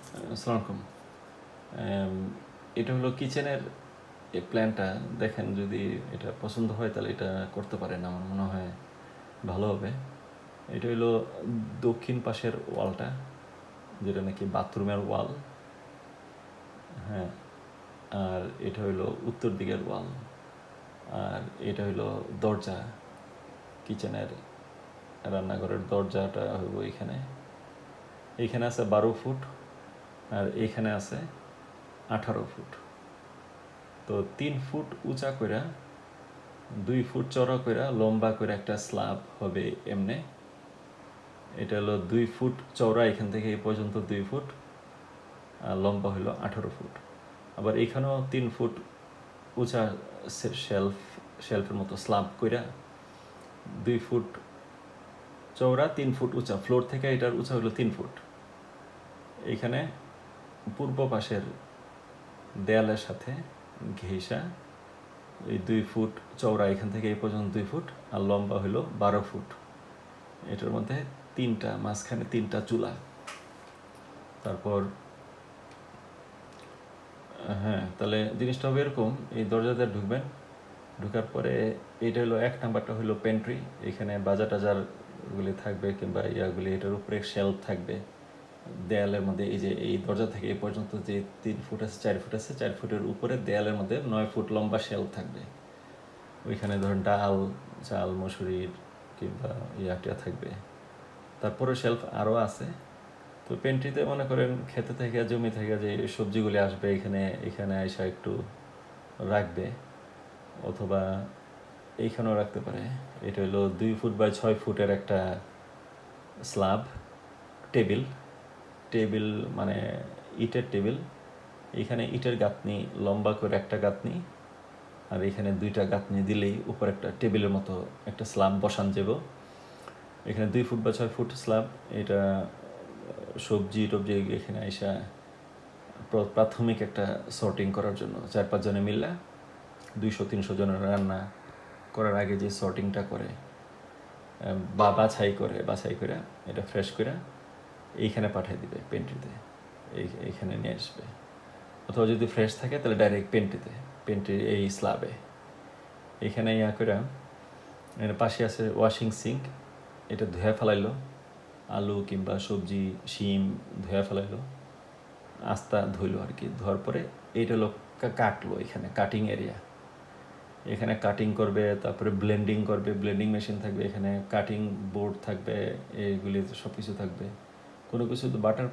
আসসালামু আলাইকুম। এটা হলো কিচেনের এই প্ল্যানটা দেখেন, যদি এটা পছন্দ হয় তাহলে এটা করতে পারেন, আমার মনে হয় ভালো হবে। এটা হলো দক্ষিণ পাশের ওয়ালটা, যেটা নাকি বাথরুমের ওয়াল। হ্যাঁ, আর এটা হলো উত্তর দিকের ওয়াল, আর এটা হলো দরজা। কিচেনের রান্নাঘরের দরজাটা হইব এইখানে। এইখানে আছে 12 ফুট, আর এইখানে আছে 18 ফুট। তো 3 ফুট উঁচা কইরা, 2 ফুট চড়া কইরা, লম্বা করে একটা স্ল্যাব হবে এমনে। এটা হলো 2 ফুট চওড়া, এখান থেকে এই পর্যন্ত 2 ফুট, আর লম্বা হলো 18 ফুট। আবার এখানেও 3 ফুট উঁচা শেলফের মতো স্ল্যাব কইরা, 2 ফুট চওড়া, 3 ফুট উঁচা, ফ্লোর থেকে এটার উঁচা হলো 3 ফুট। এইখানে পূর্ব পাশের দেয়ালের সাথে ঘেঁষা এই 2 ফুট চওড়া, এখান থেকে এই পর্যন্ত 2 ফুট, আর লম্বা হলো 12 ফুট। এটার মধ্যে মাঝখানে 3টা চুলা। তারপর হ্যাঁ, তাহলে জিনিসটা হবে এরকম। এই দরজা দিয়ে ঢুকবেন, ঢুকার পরে এইটা হলো 1 নাম্বারটা হলো পেন্ট্রি। এখানে বাজার টাজারগুলি থাকবে, কিংবা ইয়াগুলি, এটার উপরে শেলফ থাকবে দেয়ালের মধ্যে। এই যে এই দরজা থেকে এই পর্যন্ত যে 3 ফুট আছে, 4 ফুট আছে, 4 ফুটের উপরে দেয়ালের মধ্যে 9 ফুট লম্বা শেলফ থাকবে। ওইখানে ধরুন ডাল, চাল, মসুরির কিংবা ইয়াটিয়া থাকবে। তারপরে শেলফ আরও আছে। তো পেন্ট্রিতে মনে করেন খেতে থেকে, জমি থেকে যে সবজিগুলি আসবে, এখানে আইসা একটু রাখবে, অথবা এইখানেও রাখতে পারে। এটা হলো 2 ফুট বাই 6 ফুটের একটা স্ল্যাব টেবিল, মানে ইটের টেবিল। এইখানে ইটের গাঁথনি, লম্বা করে একটা গাঁথনি, আর এখানে 2টা গাঁথনি দিলেই উপর একটা টেবিলের মতো একটা স্ল্যাব বসান যাব। এখানে 2 ফুট বা 6 ফুট স্ল্যাব। এটা সবজি টবজি এখানে আইসা প্রাথমিক একটা সর্টিং করার জন্য 4-5 জনে মিললে 200-300 জনের রান্না করার আগে যে সর্টিংটা করে বা বাছাই করে এটা ফ্রেশ করে এইখানে পাঠিয়ে দিবে পেন্ট্রিতে, এইখানে নিয়ে আসবে। অথবা যদি ফ্রেশ থাকে তাহলে ডাইরেক্ট পেন্ট্রি এই স্ল্যাবে এইখানে ইয়া করে। এর পাশে আছে ওয়াশিং সিঙ্ক, এটা ধুয়ে ফেলাইলো, আলু কিংবা সবজি, শিম ধুয়ে ফেলাইলো, আস্তা ধুইলো আর কি। ধোয়ার পরে এইটা লোক কাটলো, এখানে কাটিং এরিয়া, এখানে কাটিং করবে। তারপরে ব্লেন্ডিং মেশিন থাকবে, এখানে কাটিং বোর্ড থাকবে, এইগুলি সব কিছু থাকবে। কোনো কিছু বাটার